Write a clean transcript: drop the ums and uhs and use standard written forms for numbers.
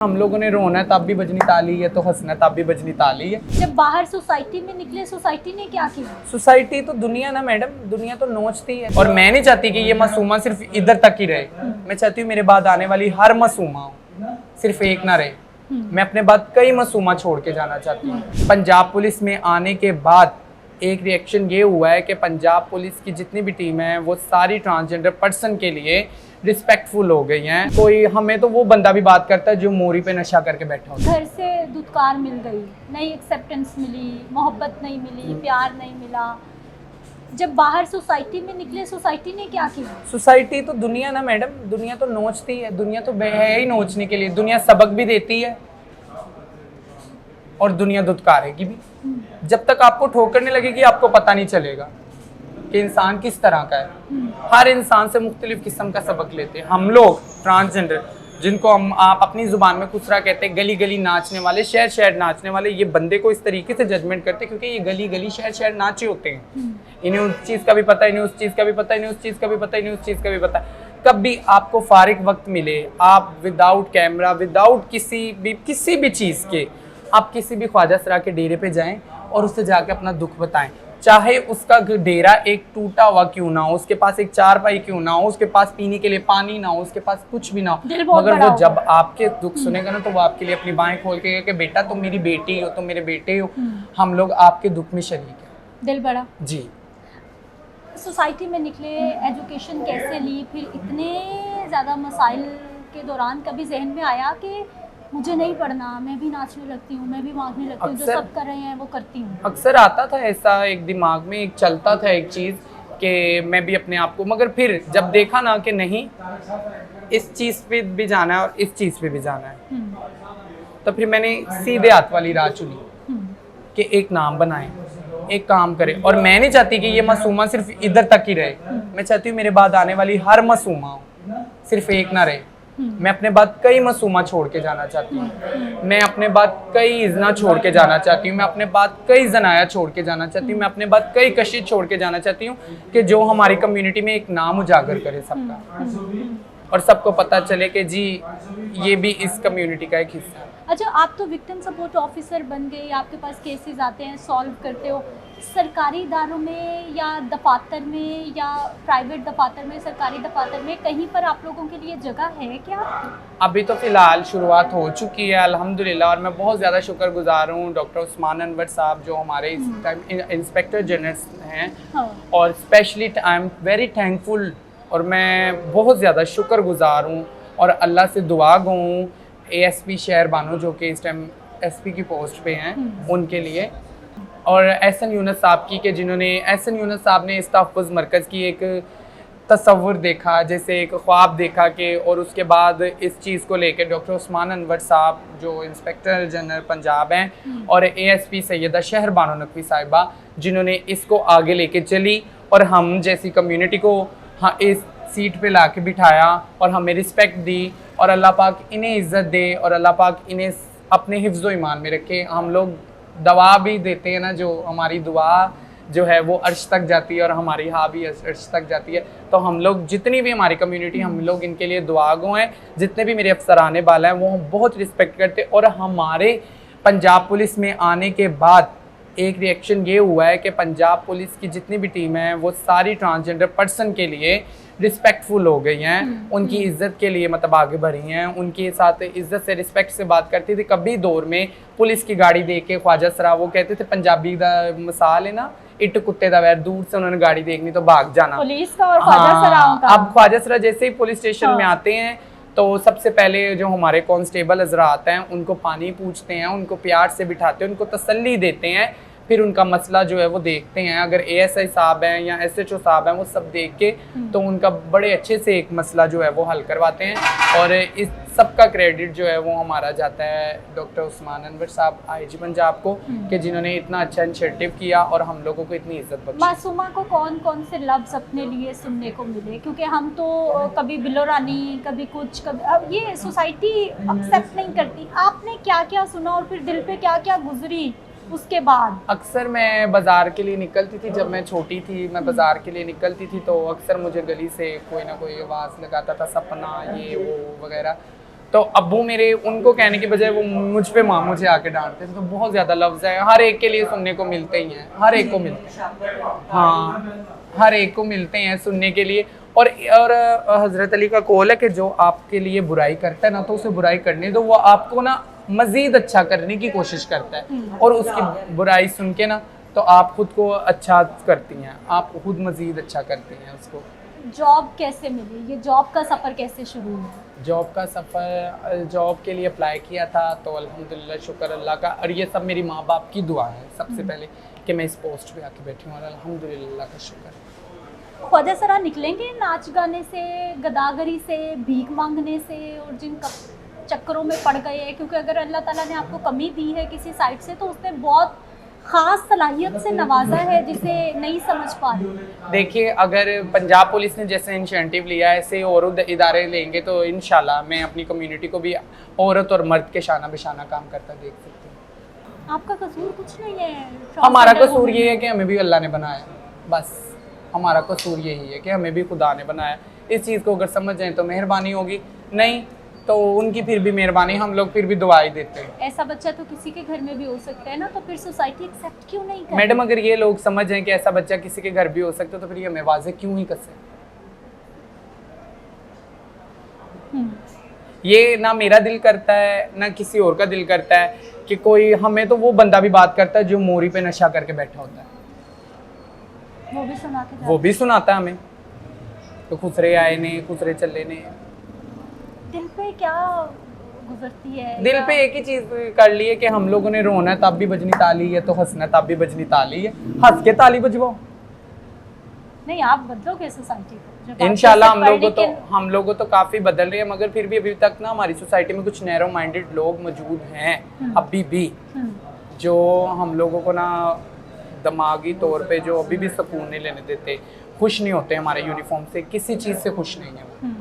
हम लोगों ने रोना है तब भी बजनी ताली है, तो हंसना है तब भी बजनी ताली है। जब बाहर सोसाइटी में निकले, सोसाइटी ने क्या किया? सोसाइटी तो दुनिया ना मैडम, दुनिया तो नोचती है। और मैं नहीं चाहती कि ये मासूमा सिर्फ इधर तक ही रहे। मैं चाहती हूँ मेरे बाद आने वाली हर मासूमा सिर्फ एक ना रहे। मैं अपने बाद कई मासूमा छोड़ के जाना चाहती हूँ। पंजाब पुलिस में आने के बाद एक रिएक्शन ये हुआ है कि पंजाब पुलिस की जितनी भी टीम है वो सारी ट्रांसजेंडर पर्सन के लिए रिस्पेक्टफुल हो गई हैं। कोई हमें तो वो बंदा भी बात करता है जो मोरी पे नशा करके बैठा होता है। घर से दुत्कार मिल गई, नई एक्सेप्टेंस मिली, मोहब्बत नहीं मिली, प्यार नहीं मिला। जब बाहर सोसाइटी में निकले, सोसाइटी ने क्या किया? सोसाइटी तो दुनिया ना मैडम, दुनिया तो नोचती है। दुनिया तो है ही नोचने के लिए। दुनिया सबक भी देती है और दुनिया दुत्कारेगी भी। जब तक आपको ठोकर नहीं लगेगी आपको पता नहीं चलेगा कि इंसान किस तरह का है। हर इंसान से मुख्तलिफ किस्म का सबक लेते हैं। हम लोग ट्रांसजेंडर, जिनको आप अपनी जुबान में खुसरा कहते हैं, गली गली नाचने वाले, शहर शहर नाचने वाले, ये बंदे को इस तरीके से जजमेंट करते हैं क्योंकि ये गली गली शहर शहर नाचे होते हैं। इन्हें उस चीज़ का भी पता, इन्हें उस चीज़ का भी पता, इन्हें उस चीज़ का भी पता, इन्हें उस चीज़ का भी पता। कभी आपको फारिग वक्त मिले, आप विदाउट कैमरा, विदाउट किसी भी चीज़ के, आप किसी भी ख्वाजा सरा के डेरे पे जाएं और उससे जाके अपना दुख बताएं। चाहे उसका डेरा एक टूटा हुआ क्यों ना हो, उसके पास एक चारपाई क्यों ना हो, उसके पास पीने के लिए पानी ना हो, उसके पास कुछ भी ना हो, मगर वो जब आपके दुख सुनेगा ना तो वो आपके लिए अपनी बाहें खोल के कि बेटा तुम मेरी बेटी हो, तुम मेरे बेटे हो, हम लोग आपके दुख में शरीक हैं। दिल बड़ा। जी। सोसाइटी में निकले, एजुकेशन कैसे ली, फिर इतने ज़्यादा मसाइल के दौरान कभी जहन में आया कि मुझे नहीं पढ़ना, मैं भी नाचने लगती हूँ, मैं भी मांगने लगती हूँ, जो सब कर रहे हैं वो करती हूँ? अक्सर आता था ऐसा, एक दिमाग में एक चलता था एक चीज़ कि मैं भी अपने आप को, मगर फिर जब देखा ना कि नहीं, इस चीज़ पे भी जाना है और इस चीज़ पे भी जाना है, तो फिर मैंने सीधे हाथ वाली राह चुनी कि एक नाम बनाए, एक काम करे। और मैं नहीं चाहती कि ये मासूमा सिर्फ इधर तक ही रहे। मैं चाहती हूँ मेरे बाद आने वाली हर मासूमा सिर्फ एक ना रहे। मैं अपने बाद कई मासूमा छोड़ के जाना चाहती हूँ। मैं अपने बाद कई इजना छोड़ के जाना चाहती हूँ। मैं अपने बाद कई जनाया छोड़ के जाना चाहती हूँ। मैं अपने बाद कई कशिश छोड़ के जाना चाहती हूँ कि जो हमारी कम्युनिटी में एक नाम उजागर करे सबका, और सबको पता चले कि जी ये भी इस कम्युनिटी का एक हिस्सा है। अच्छा, आप तो विक्टिम सपोर्ट ऑफिसर बन गए, आपके पास केसेस आते हैं, सॉल्व करते हो। सरकारी इदारों में या दफातर में या प्राइवेट दफातर में, सरकारी दफातर में कहीं पर आप लोगों के लिए जगह है क्या? अभी तो फ़िलहाल शुरुआत हो चुकी है अल्हम्दुलिल्लाह, और मैं बहुत ज़्यादा शुक्रगुजार हूँ डॉक्टर उस्मान अनवर साहब जो हमारे इस टाइम इंस्पेक्टर जनरल हैं। और specially I am very thankful, और मैं बहुत ज़्यादा शुक्रगुजार हूँ और अल्लाह से दुआ गो हूँ ASP शहर बानो जो कि इस टाइम SP की पोस्ट पे हैं, उनके लिए, और एहसन यूनुस साहब की, कि जिन्होंने, एहसन यूनुस साहब ने इस तहफ़्फ़ुज़ मरकज़ की एक तसव्वुर देखा, जैसे एक ख्वाब देखा कि, और उसके बाद इस चीज़ को लेकर डॉक्टर उस्मान अनवर साहब जो इंस्पेक्टर जनरल पंजाब हैं और ASP सैयदा शहर बानो नकवी साहिबा, जिन्होंने इसको आगे लेके चली और हम जैसी कम्युनिटी को इस सीट पे ला के बिठाया और हमें रिस्पेक्ट दी, और अल्लाह पाक इन्हें इज़्ज़त दे और अल्लाह पाक इन्हें अपने हिफ्ज़ ईमान में रखे। हम लोग दवा भी देते हैं ना, जो हमारी दुआ जो है वो अर्श तक जाती है और हमारी हाँ भी अर्श तक जाती है। तो हम लोग जितनी भी हमारी कम्युनिटी, हम लोग इनके लिए दुआ गो हैं। जितने भी मेरे अफसराने बाला हैं वो हम बहुत रिस्पेक्ट करते। और हमारे पंजाब पुलिस में आने के बाद एक रिएक्शन ये हुआ है कि पंजाब पुलिस की जितनी भी टीम है वो सारी ट्रांसजेंडर पर्सन के लिए रिस्पेक्टफुल हो गई हैं, उनकी इज़्ज़त के लिए मतलब आगे बढ़ी हैं, उनके साथ इज़्ज़त से, रिस्पेक्ट से बात करती थी। कभी दौर में पुलिस की गाड़ी देख के ख्वाजा सरा, वो कहते थे पंजाबी दा मिसाल है ना, इट कुत्ते दा वैर, दूर से उन्होंने गाड़ी देखनी तो भाग जाना। पुलिस का और ख्वाजा सराओं का। अब ख्वाजा सरा जैसे ही पुलिस स्टेशन में आते हैं तो सबसे पहले जो हमारे कांस्टेबल हज़रात हैं उनको पानी पूछते हैं, उनको प्यार से बिठाते हैं, उनको तसल्ली देते हैं, फिर उनका मसला जो है वो देखते हैं। अगर ASI साहब हैं या SHO साहब हैं, वो सब देख के तो उनका बड़े अच्छे से एक मसला जो है वो हल करवाते हैं। और इस सब का क्रेडिट जो है वो हमारा जाता है डॉक्टर उस्मान अनवर साहब IG पंजाब को, कि जिन्होंने इतना अच्छा इनिशिएटिव किया और हम लोगों को इतनी इज्जत बख्शी। मासूमा को कौन कौन से लफ्ज़ अपने लिए सुनने को मिले? क्योंकि हम तो कभी बिलो रानी, कभी कुछ, कभी, अब ये सोसाइटी एक्सेप्ट नहीं करती। आपने क्या क्या सुना और फिर दिल पे क्या क्या गुजरी उसके बाद? अक्सर मैं बाज़ार के लिए निकलती थी, जब मैं छोटी थी मैं बाज़ार के लिए निकलती थी तो अक्सर मुझे गली से कोई ना कोई आवाज़ लगाता था, सपना ये वो वगैरह। तो अब्बू मेरे उनको कहने की बजाय वो मुझ पे मुझे आके डांटते हैं। तो बहुत ज़्यादा लफ्ज़ है, हर एक के लिए सुनने को मिलते ही हैं, हर एक को मिलते हैं, हाँ हर एक को मिलते हैं सुनने के लिए। और हज़रत अली का कौल है कि जो आपके लिए बुराई करता है ना, तो उसे बुराई करने दो, वो आपको ना मज़ीद अच्छा करने की कोशिश करता है, और उसकी बुराई सुन के ना तो आप खुद को अच्छा करती हैं, आप खुद मज़ीद अच्छा करती हैं उसको। जॉब कैसे मिली, ये जॉब का सफ़र कैसे शुरू हुआ? जॉब का सफ़र, जॉब के लिए अप्लाई किया था तो अल्हम्दुलिल्लाह शुक्र अल्लाह का, और ये सब मेरी माँ बाप की दुआ है सबसे पहले कि मैं इस पोस्ट पे आके बैठी हूँ, और अल्हम्दुलिल्लाह का शुक्र। ख्वाजा सरा निकलेंगे नाच गाने से, गदागरी से, भीख मांगने से, और जिन चक्करों में पड़ गए हैं, क्योंकि अगर अल्लाह ताला ने आपको कमी दी है किसी साइड से, तो उसने बहुत ख़ास सलाहियत से नवाजा है जिसे नहीं समझ पा रही। देखिए, अगर पंजाब पुलिस ने जैसे इंसेंटिव लिया है, ऐसे और इदारे लेंगे तो इंशाल्लाह मैं अपनी कम्युनिटी को भी औरत और मर्द के शाना बिशाना काम करता देख सकती हूँ। आपका कसूर कुछ नहीं है, हमारा कसूर ये है कि हमें भी अल्लाह ने बनाया, बस हमारा कसूर यही है कि हमें भी खुदा ने बनाया। इस चीज़ को अगर समझ जाएं तो मेहरबानी होगी, नहीं तो उनकी फिर भी मेहरबानी, हम लोग फिर भी दुआई देते हैं। ऐसा बच्चा तो किसी के घर में भी हो सकता है ना, तो फिर सोसाइटी एक्सेप्ट क्यों नहीं करती? मैडम, अगर ये लोग समझ जाएं कि ऐसा बच्चा किसी के घर भी हो सकता है, तो फिर ये हमें वाज़े क्यों ही कसे? ये ना मेरा दिल करता है ना किसी और का दिल करता है कि कोई, हमें तो वो बंदा भी बात करता है जो मोरी पे नशा करके बैठा होता है, वो भी सुनाता है हमें, तो खुसरे आए ने खुसरे चले ने। दिल पे क्या गुजरती है? दिल पे एक ही चीज कर ली है कि हम लोगों ने रोना है तब भी बजनी ताली है, तो हंसना तब भी बजनी ताली है, हंस के ताली बजवाओ। नहीं, आप बदलोगे सोसाइटी को इंशाल्लाह। हम लोगों को तो काफी बदल रही है, मगर फिर भी अभी तक ना हमारी सोसाइटी में कुछ नैरो माइंडेड लोग मौजूद हैं अभी भी, जो हम लोगों को ना दिमागी तौर पे जो अभी भी सुकून नहीं लेने देते, खुश नहीं होते हमारे यूनिफॉर्म से, किसी चीज़ से खुश नहीं है।